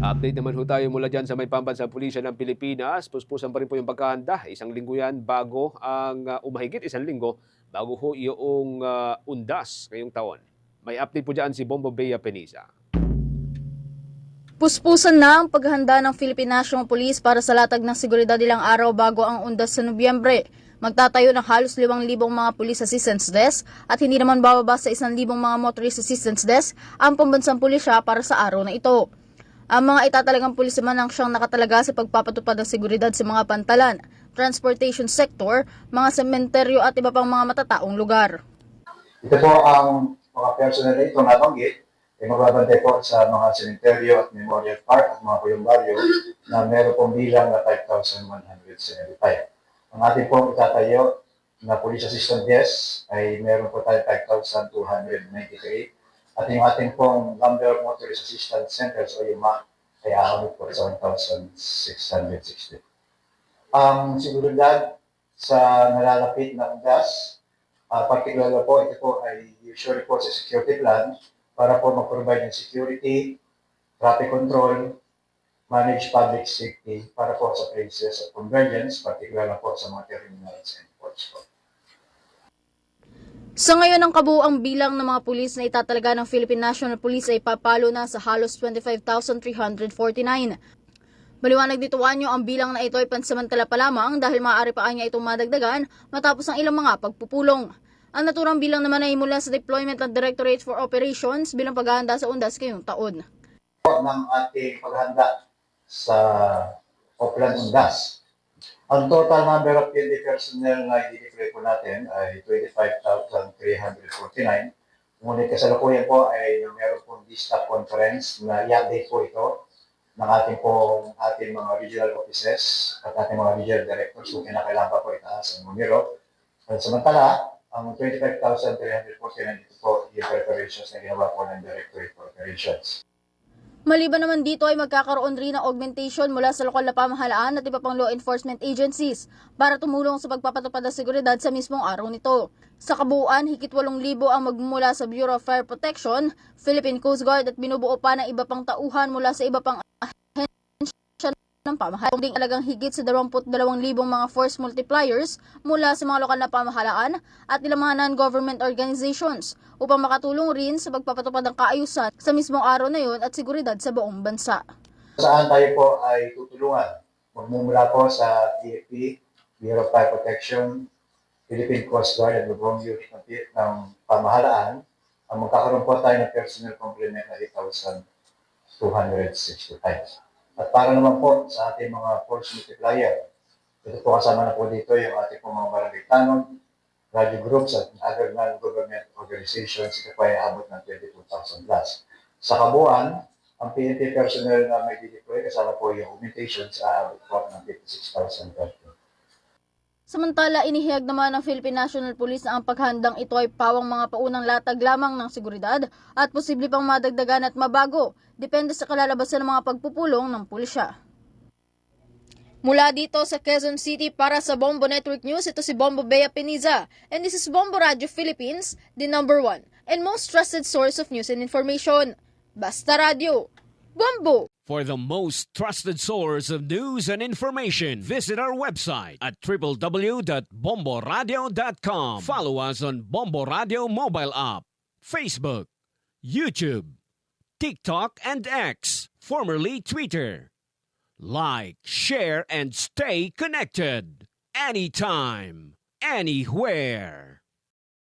Update naman ho tayo mula dyan sa may pambansang pulisya ng Pilipinas. Puspusan pa rin po yung pagkahanda. Isang linggo yan bago umahigit isang linggo bago ho yung undas ngayong taon. May update po dyan si Bombo Bea Peniza. Puspusan na ang paghahanda ng Philippine National Police para sa latag ng seguridad ilang araw bago ang undas sa Nobyembre. Magtatayo ng halos 5,000 mga police assistance desk at hindi naman bababa sa 1,000 mga motorist assistance desk ang pambansang pulisya para sa araw na ito. Ang mga itatalagang pulis naman ang siyang nakatalaga sa pagpapatupad ng seguridad sa mga pantalan, transportation sector, mga sementeryo at iba pang mga matataong lugar. Ito po ang mga personnel na ito nabanggit ay magbabantay po sa mga sementeryo at memorial park at mga kuyong-baryo na meron pong bilang na 5,175. Ang ating pong itatayo na police assistant desk ay meron po tayo 5,293 at yung ating pong number of motorist assistance centers o yung MAC ay aabot po sa 1,660. Ang seguridad sa nalalapit na undas, particular po, ito po ay usually po sa security plan para po mag-provide ng security, traffic control, manage public safety para po sa places of convergence, particular po sa mga terminals and ports po. Sa ngayon, ang kabuuang bilang ng mga pulis na itatalaga ng Philippine National Police ay papalo na sa halos 25,349. Maliwanag dito Wanyo, ang bilang na ito ay pansamantala pa lamang dahil maaari pa niya itong madagdagan matapos ang ilang mga pagpupulong. Ang naturang bilang naman ay mula sa deployment ng Directorate for Operations bilang paghahanda sa undas ngayong taon. Ng ating paghahanda sa Oplan Undas. Ang total number of PNP personnel na i-deploy po natin ay 25,349. Ngunit kasalukuyan po ay meron pong staff conference na i-update po ito ng ating mga regional offices at ating mga regional directors kung kinakailangan pa po itaas ang numero. Samantala, ang 25,349 ito po yung preparations na ginawa po ng Directorate for Operations. Maliban naman dito ay magkakaroon rin ng augmentation mula sa lokal na pamahalaan at iba pang law enforcement agencies para tumulong sa pagpapatupad ng seguridad sa mismong araw nito. Sa kabuuan, higit 8,000 ang magmumula sa Bureau of Fire Protection, Philippine Coast Guard at binubuo pa ng iba pang tauhan mula sa iba pang ahensya ng pamahalaan. Ding alagang higit sa 22,000 mga force multipliers mula sa mga lokal na pamahalaan at ilang mga non-government organizations upang makatulong rin sa pagpapatupad ng kaayusan sa mismong araw na yun at seguridad sa buong bansa. Saan tayo po ay tutulungan? Magmumula po sa DFP, Bureau of Fire Protection, Philippine Coast Guard at Lubong Unit ng pamahalaan. Ang magkakaroon po tayo ng personal complement na 8,265. At para naman po sa ating mga force multiplier, ito po kasama na po dito yung ating po mga barangay tanong, radio groups at other non-government organizations, ito po ay abot ng 22,000 plus. Sa kabuuan, ang PNP personnel na may deploy kasama po yung augmentations aabot po ng 56,000 plus. Samantala, inihayag naman ng Philippine National Police na ang paghandang ito ay pawang mga paunang latag lamang ng seguridad at posible pang madagdagan at mabago, depende sa kalalabasan ng mga pagpupulong ng pulisya. Mula dito sa Quezon City para sa Bombo Network News, ito si Bombo Bea Peniza, and this is Bombo Radio Philippines, the #1 and most trusted source of news and information. Basta Radio, Bombo! For the most trusted source of news and information, visit our website at www.bomboradio.com. Follow us on Bombo Radio mobile app, Facebook, YouTube, TikTok, and X, formerly Twitter. Like, share, and stay connected. Anytime, anywhere.